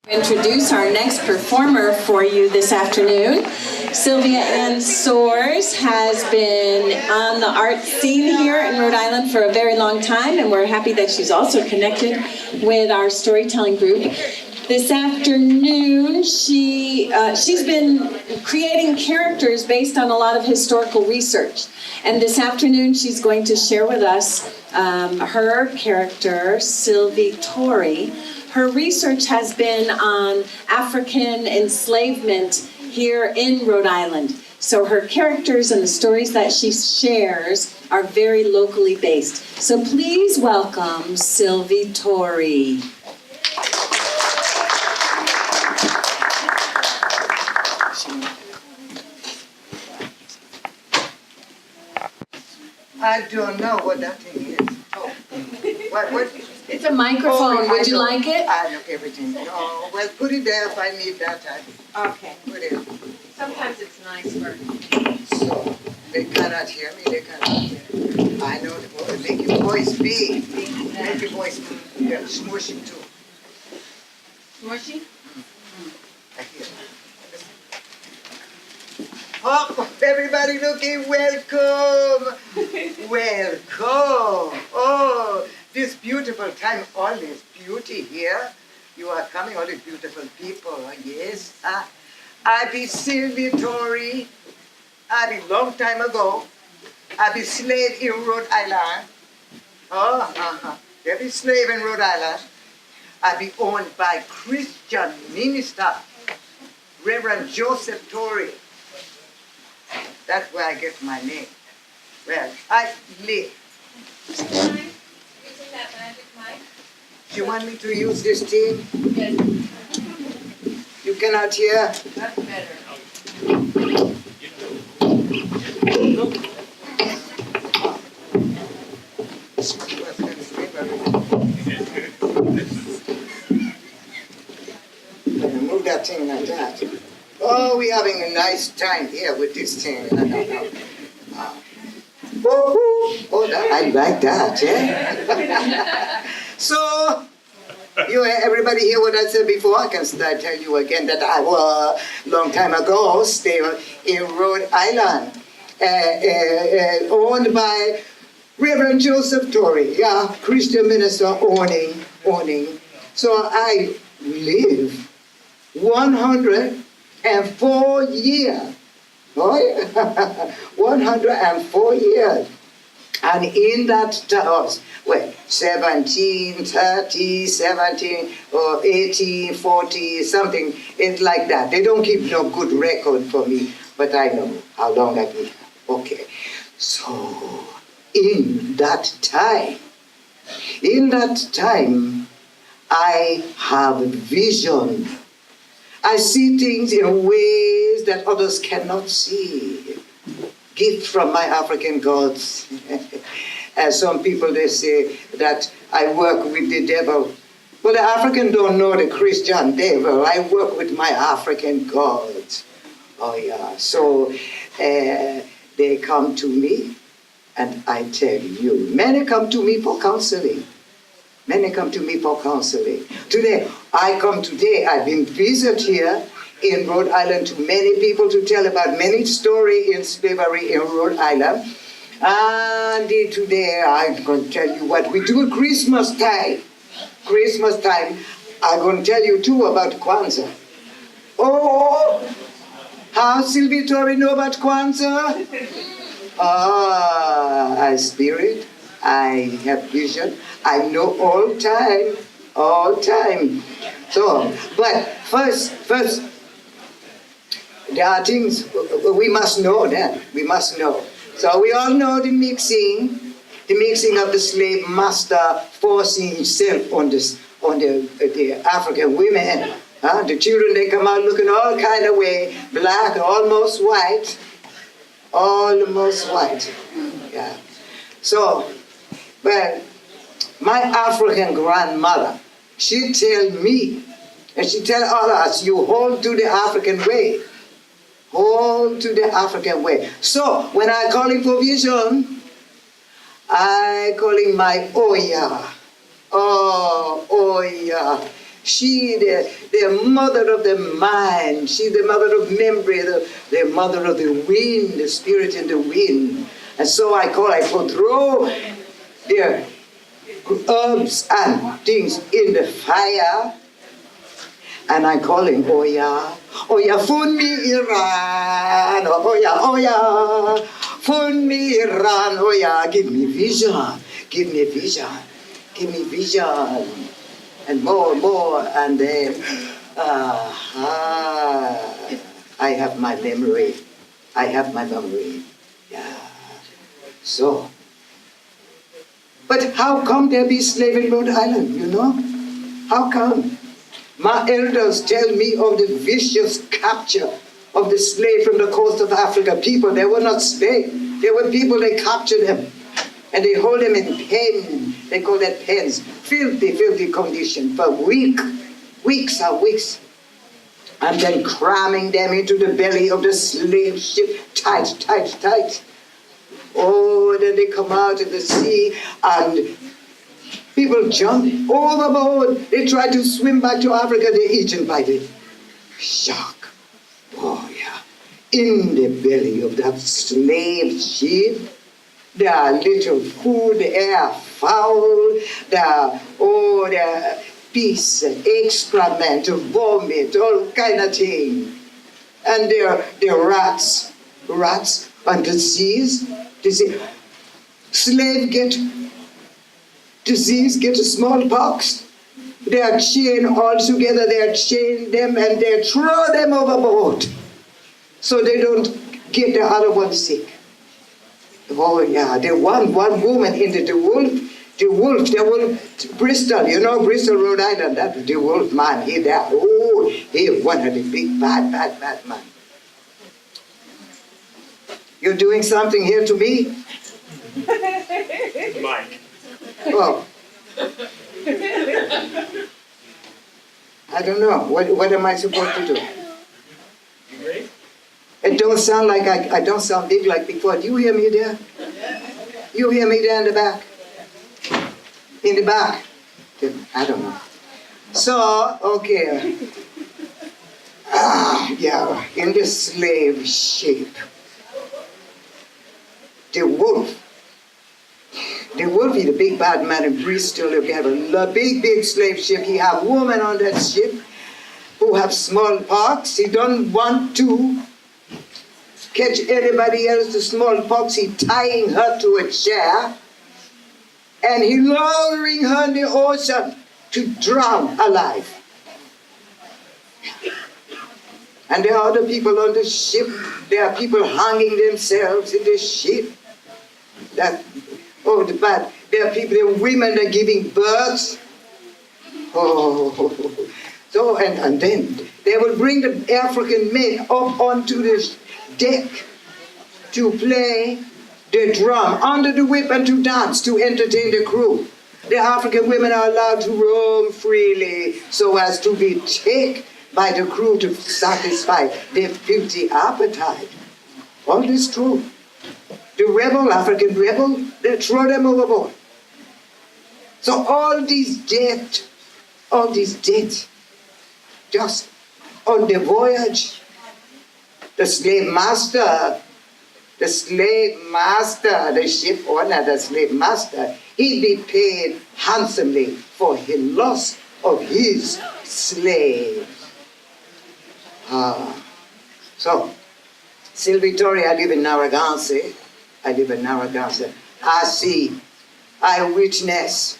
Introduce our next performer for you this afternoon. Sylvia and Soares has been on the art scene here in Rhode Island for a very long time, and we're happy that she's also connected with our storytelling group. This afternoon, she's been creating characters based on a lot of historical research. And this afternoon, she's going to share with us her character, Silvy Tory. Her research has been on African enslavement here in Rhode Island. So her characters and the stories that she shares are very locally based. So please welcome Silvy Tory. I don't know what that thing is. Oh. What? It's a microphone. Would you like it? I look everything. No, well, put it there if I need that. Okay. Put it. Sometimes it's nice for... So, they cannot hear me, they cannot hear. I know the voice. Make your voice big. Make your voice smushy too. Smushy? I hear. Oh, everybody looking welcome. Welcome. Oh, this beautiful time, all this beauty here. You are coming, all these beautiful people. Yes. I be Silvy Tory. I be long time ago. I be slave in Rhode Island. I be slave in Rhode Island. I be owned by Christian minister, Reverend Joseph Tory. That's where I get my name. Well, I live. Using that magic mic? Do you want me to use this thing? Yes. You cannot hear? That's better. Move that thing like that. Oh, we're having a nice time here with this thing. I like that, yeah? So, everybody hear what I said before? I can tell you again that I was, long time ago, stayed in Rhode Island, owned by Reverend Joseph Tory, yeah, Christian minister owning. So I live 104 years. Oh, yeah. 104 years. And in that house, 1730, 17 or 1840, something, it's like that. They don't keep no good record for me, but I know how long I've been here. Okay. So, in that time, I have vision. I see things in ways that others cannot see. Gift from my African gods. As some people, they say that I work with the devil. Well, the African don't know the Christian devil. I work with my African gods. Oh, yeah. So they come to me, and I tell you, many come to me for counseling. Many come to me for counseling. I've been visit here in Rhode Island to many people to tell about many stories in slavery in Rhode Island. And today I'm going to tell you what we do at Christmas time. Christmas time, I'm going to tell you too about Kwanzaa. Oh, how Silvy Tory know about Kwanzaa? I spirit, I have vision, I know all time. So, but first, there are things we must know that. We must know. So we all know the mixing of the slave master forcing himself on the African women. The children, they come out looking all kind of way, black, almost white. Yeah. So, well, my African grandmother, she tell me, and she tell all of us, you hold to the African way. Hold to the African way. So, when I call him for vision, I call him my Oya. Oh, Oya. She, the mother of the mind. She, the mother of memory, the mother of the wind, the spirit in the wind. And so I could throw their herbs and things in the fire. And I call him, Oya, Oya, fun mi Iran, Oya, fun mi Iran, Oya, give me vision, give me vision, give me vision. And more, and then, I have my memory. I have my memory. Yeah. So, but how come there be slavery in Rhode Island, you know? How come? My elders tell me of the vicious capture of the slave from the coast of Africa. People, they were not slaves. They were people, they captured them. And they hold them in pen. They call that pens. Filthy, filthy condition for weeks and weeks. And then cramming them into the belly of the slave ship. Tight. Oh, then they come out in the sea and people jump overboard. They try to swim back to Africa. They're eaten by the shark. Oh, yeah. In the belly of that slave ship, there are little food, there are fowl, there are piss, excrement, vomit, all kind of thing. And there are rats and disease. Slave get disease, get a smallpox. They are chained all together, they are chained them and they throw them overboard so they don't get the other one sick. Oh yeah, the one woman in the wolf, Bristol, you know Bristol, Rhode Island, that the wolf man, he one of the big bad man. You're doing something here to me? Mike. Oh. I don't know. What am I supposed to do? You ready? It don't sound like I don't sound big like before. Do you hear me there? You hear me there in the back? In the back? I don't know. So, okay. Yeah, in the slave ship. The wolf is the big bad man in Bristol. He have a big slave ship. He have women on that ship who have smallpox. He don't want to catch anybody else the smallpox. He tying her to a chair and he lowering her in the ocean to drown alive. And there are other people on the ship. There are people hanging themselves in the ship. There are people, there are women that are giving birth. Oh, so and then they will bring the African men up onto the deck to play the drum under the whip and to dance to entertain the crew. The African women are allowed to roam freely so as to be taken by the crew to satisfy their filthy appetite. All this true. The African rebel, they throw them overboard. So all these deaths, just on the voyage, the slave master, the ship owner, the slave master, he'd be paid handsomely for the loss of his slave. So, Silvy Tory, I live in Narragansett. I witness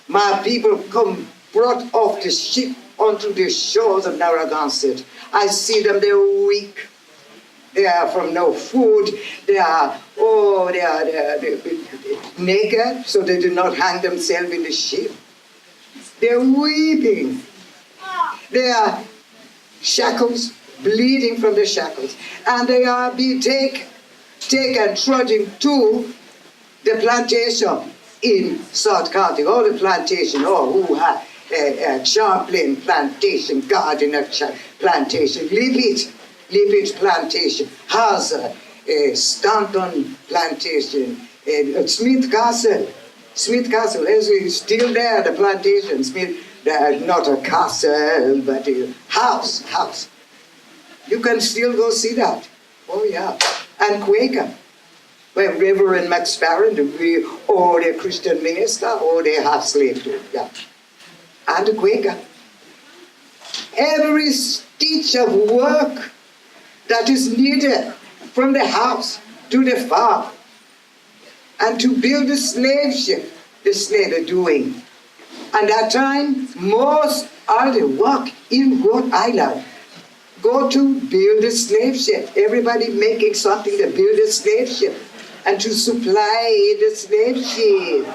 my people come brought off the ship onto the shores of Narragansett. I see them, they're weak. They are from no food. They are naked, so they do not hang themselves in the ship. They're weeping. They are shackles, bleeding from the shackles. And they are being taken trudging to the plantation in South County. All the plantation, who have Champlain plantation, Gardiner plantation, Libbit plantation, Haza, Stanton plantation, Smith Castle, Smith Castle is still there, the plantation. Smith, not a castle, but a house. You can still go see that. Oh, yeah. And Quaker. Well, Reverend Max Farron, the Christian minister, they have slave too. Yeah. And the Quaker. Every stitch of work that is needed from the house to the farm and to build the slave ship, the slave are doing. And that time, most of the work in Rhode Island go to build a slave ship. Everybody making something to build a slave ship and to supply the slave ship.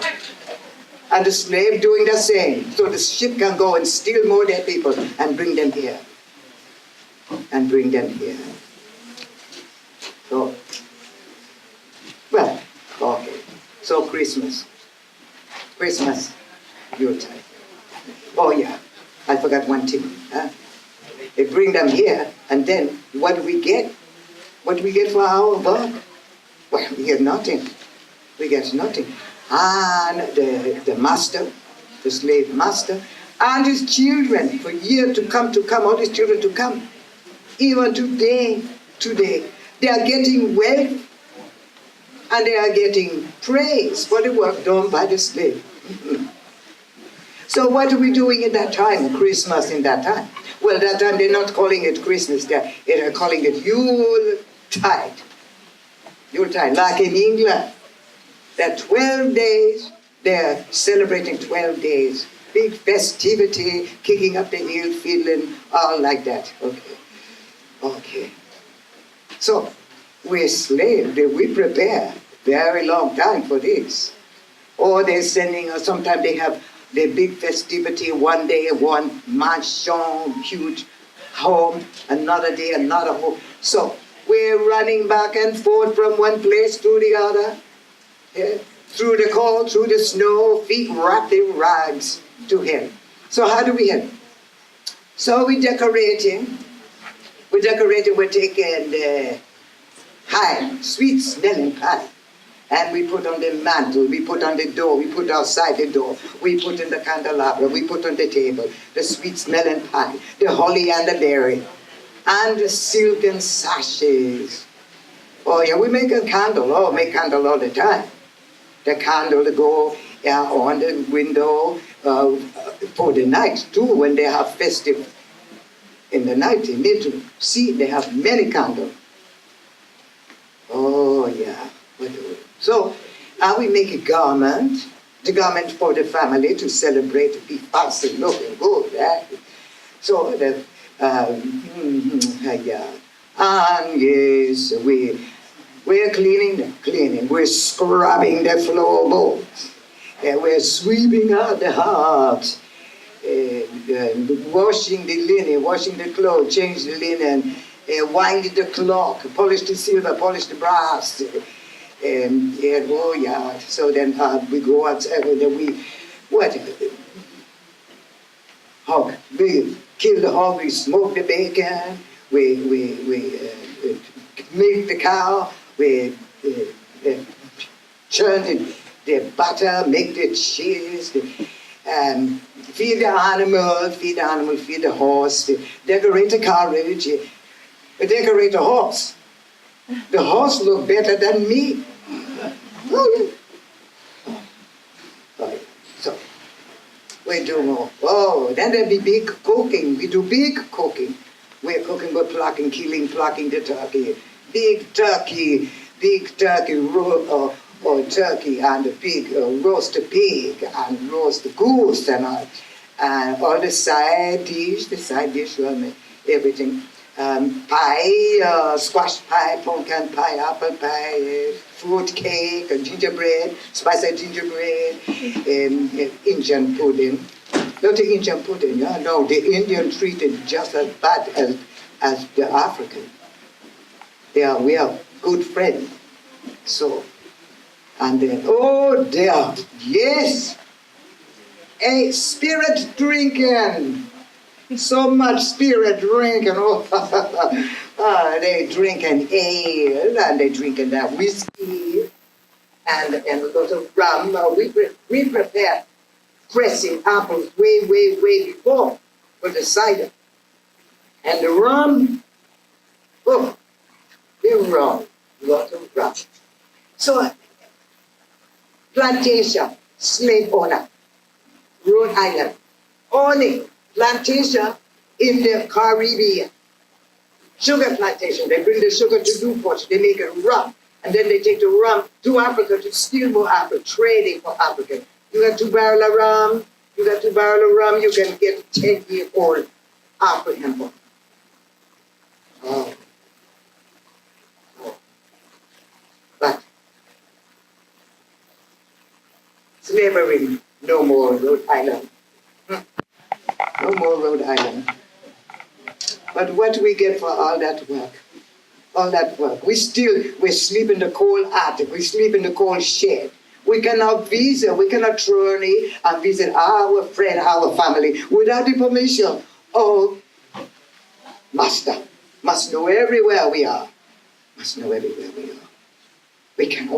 And the slave doing the same. So the ship can go and steal more dead people and bring them here. So, well, okay. So Christmas, Yuletide. Oh yeah, I forgot one thing. They bring them here, and then what do we get? What do we get for our work? Well, we get nothing. And the master, the slave master, and his children for years to come, all his children to come. Even today, they are getting wealth and they are getting praise for the work done by the slave. So what are we doing in that time, Christmas in that time? Well, that time they're not calling it Christmas, they're calling it Yuletide. Yuletide, like in England. There are 12 days, they're celebrating 12 days. Big festivity, kicking up the heel, fiddling, all like that. Okay. So, we're slaves, we prepare very long time for this. Or they're sending us, sometimes they have the big festivity, one day, one mansion, huge home, another day, another home. So, we're running back and forth from one place to the other. Yeah. Through the cold, through the snow, feet wrapped in rags to him. So how do we help? So we're decorating. We're taking the pie, sweet smelling pie. And we put on the mantle, we put on the door, we put outside the door, we put in the candelabra, we put on the table, the sweet smelling pie, the holly and the berry, and the silken sashes. Oh yeah, we make a candle, make candle all the time. The candle to go on the window for the night too, when they have festive in the night. You need to see they have many candles. Oh yeah. So we make a garment, the garment for the family to celebrate, to be fancy looking good. Right? So the yeah. And yes, we're cleaning. We're scrubbing the floorboards. We're sweeping out the hearth. Washing the linen, washing the clothes, change the linen, wind the clock, polish the silver, polish the brass. Oh yeah. So then we go outside and then we hog. We kill the hog. We smoke the bacon. We milk the cow. We churn the butter, make the cheese, feed the animal, feed the horse, decorate the carriage, decorate the horse. The horse look better than me. Oh, yeah. So, we do more. Oh, then there'll be big cooking. We do big cooking. We're cooking, we're plucking the turkey. Big turkey, or turkey and a pig, roast a pig and roast a goose and all the side dish, everything. Pie, squash pie, pumpkin pie, apple pie, fruit cake, gingerbread, spiced gingerbread, Indian pudding. Not the Indian pudding, no, the Indian treated just as bad as the African. We are good friends. So, and then, oh dear, yes, a spirit drinking. So much spirit drinking. Oh, they drinking ale and they drinking that whiskey And we go to rum. We prepare pressing apples way before for the cider. And the rum, oh, the rum, lot of rum. So, plantation, slave owner, Rhode Island, owning plantation in the Caribbean. Sugar plantation, they bring the sugar to Newport, they make it rum, and then they take the rum to Africa to steal more Africa, trading for Africa. You got 2 barrels of rum, you can get a 10-year-old African boy. Oh. But slavery, no more Rhode Island. No more Rhode Island. But what do we get for all that work? All that work. We sleep in the cold attic, we sleep in the cold shed. We cannot visit, we cannot journey and visit our friend, our family without the permission. Oh, master must know everywhere we are. Must know everywhere we are.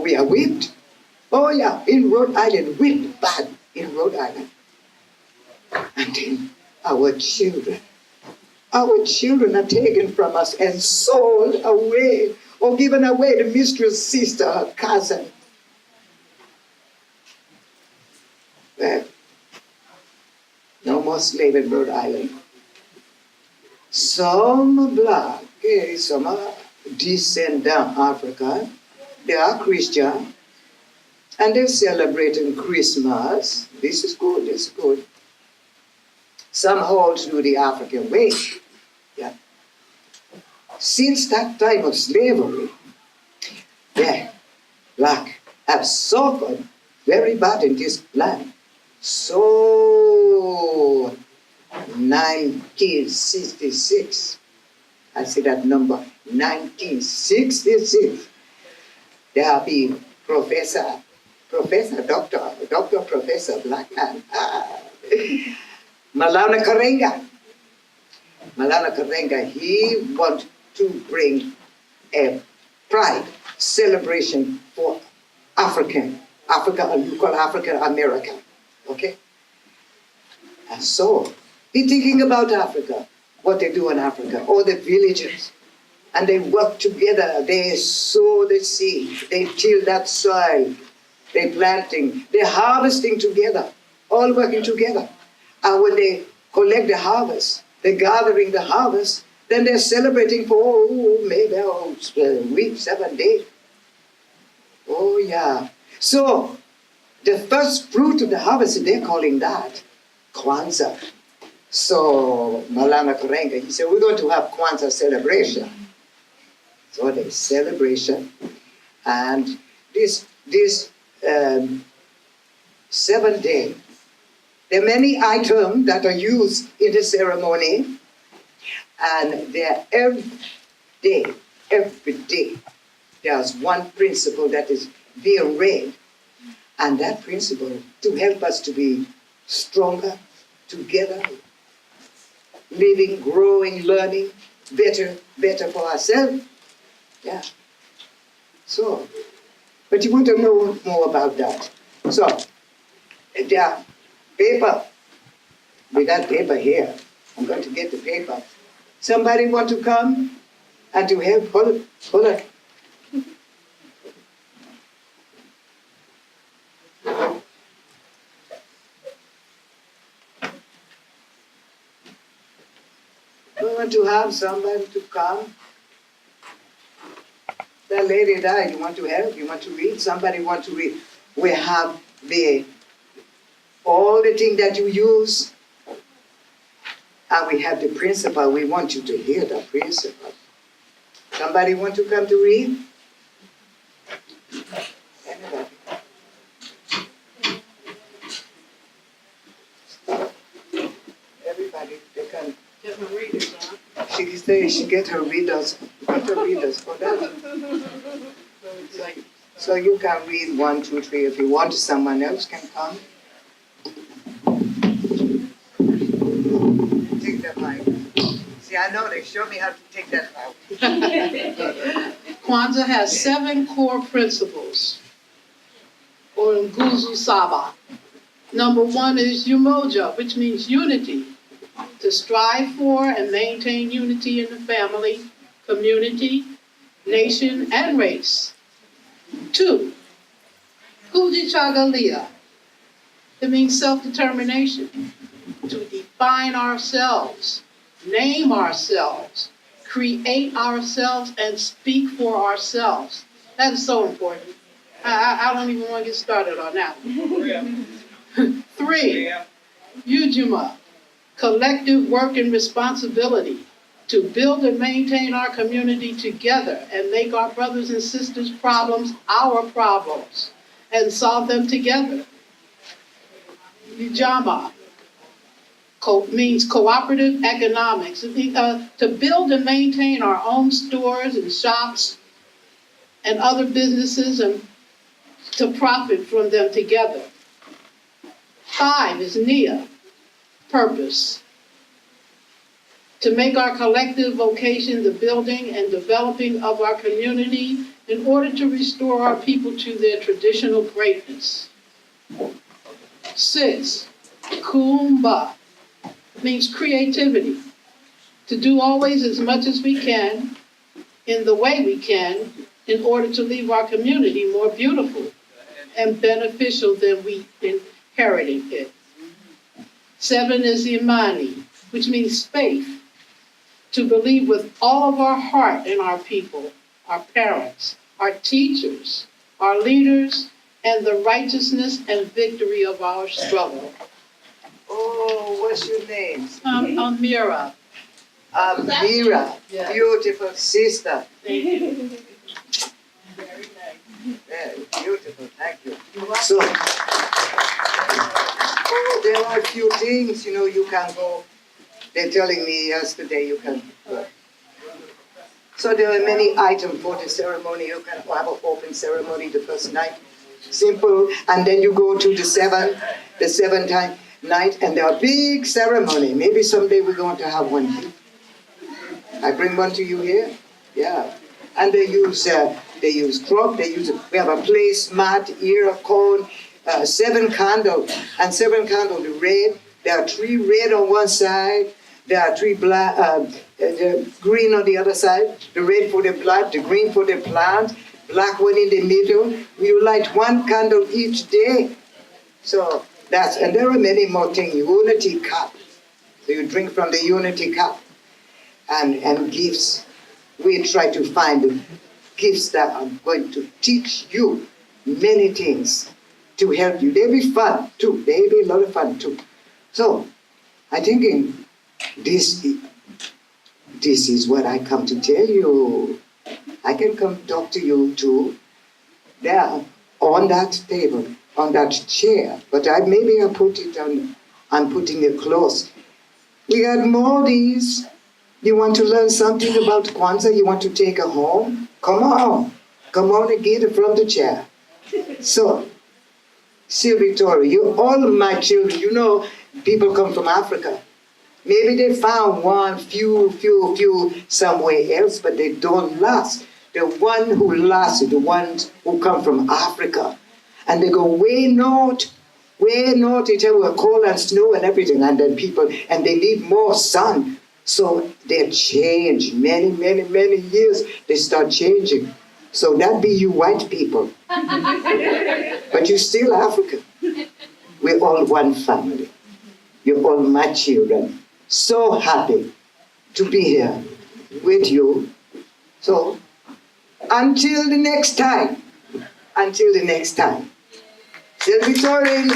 We are whipped. Oh yeah, in Rhode Island, whipped bad in Rhode Island. And then our children are taken from us and sold away or given away to mistress, sister, her cousin. Well, no more slave in Rhode Island. Some are black, some are descend down Africa. They are Christian, and they're celebrating Christmas. This is good, this is good. Some hold to the African way. Yeah. Since that time of slavery, black have suffered very bad in this land. So, 1966, I see that number, 1966, there have been professor, professor, black man, Malana Karenga, he want to bring a pride celebration for Africa, you call African American, okay? And so, he thinking about Africa, what they do in Africa, all the villages, and they work together, they sow the seed, they till that soil, they planting, they're harvesting together, all working together. And when they collect the harvest, they're gathering the harvest, then they're celebrating for maybe a week, 7 days. Oh yeah. So the first fruit of the harvest, they're calling that Kwanzaa. So Malana Karenga, he said, we're going to have Kwanzaa celebration. So the celebration, and this 7 day. There are many items that are used in the ceremony, and they're every day, there's one principle that is being read, and that principle to help us to be stronger together, living, growing, learning, better for ourselves. Yeah. So, but you want to know more about that. So, there paper. We got paper here. I'm going to get the paper. Somebody want to come and to help? Hold it. We want to have somebody to come. That lady died. You want to help? You want to read? Somebody want to read? We have all the things that you use, and we have the principle. We want you to hear the principle. Somebody want to come to read? Anybody? Everybody, they can. Get my readers on. She says she get her readers. Get her readers for that. So you can read 1, 2, 3. If you want, someone else can come. Take that mic. See, I know they showed me how to take that mic. Kwanzaa has 7 core principles. or Nguzu Saba. Number 1 is Umoja, which means unity, to strive for and maintain unity in the family, community, nation, and race. 2, Kujichagalia. It means self-determination, to define ourselves, name ourselves, create ourselves, and speak for ourselves. That is so important. I don't even want to get started on that one. 3, Ujima, collective work and responsibility, to build and maintain our community together and make our brothers and sisters' problems our problems and solve them together. Ujama means cooperative economics, to build and maintain our own stores and shops and other businesses and to profit from them together. 5 is Nia, purpose, to make our collective vocation the building and developing of our community in order to restore our people to their traditional greatness. 6, Kumba, means creativity, to do always as much as we can in the way we can in order to leave our community more beautiful and beneficial than we inherited it. 7 is Imani, which means faith, to believe with all of our heart in our people, our parents, our teachers, our leaders, and the righteousness and victory of our struggle. Oh, what's your name? Amira. Amira, Yeah. beautiful sister. Thank you. Very beautiful, thank you. So, there are a few things, you can go. They're telling me yesterday you can go. So there are many items for the ceremony. You can have an open ceremony the first night, simple, and then you go to the seventh night, and there are big ceremony. Maybe someday we're going to have one here. I bring one to you here, yeah. And they use crop. We have a placemat, here, a cone, 7 candles, and 7 candles. The red. There are 3 red on one side. There are 3 black, the green on the other side. The red for the blood, the green for the plant, black one in the middle. You light 1 candle each day. So and there are many more things. Unity cup. So you drink from the unity cup, and gifts. We try to find gifts that are going to teach you many things to help you. They'll be fun too. They'll be a lot of fun too. So I'm thinking this is what I come to tell you. I can come talk to you too. There on that table, on that chair, but maybe I put it on. I'm putting it close. We got more of these. You want to learn something about Kwanzaa? You want to take it home? Come on and get it from the chair. So, Silvy Tory, you all my children, people come from Africa. Maybe they found one, few somewhere else, but they don't last. The one who lasts is the ones who come from Africa. And they go way north, it's where cold and snow and everything, and then and they need more sun. So they change, many years, they start changing. So that be you white people. But you're still African. We're all one family. You're all my children. So happy to be here with you. So until the next time. Silvy Tory,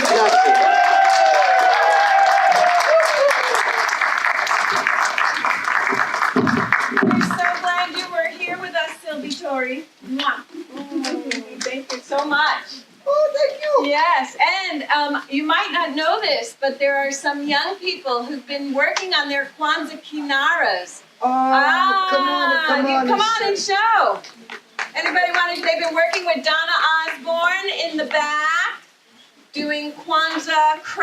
Silvy Tory. Mwah. Thank you so much. Oh, thank you. Yes, and you might not know this, but there are some young people who've been working on their Kwanzaa kinaras. Oh, come on and show. Anybody they've been working with Donna Osborne in the back, doing Kwanzaa crafts.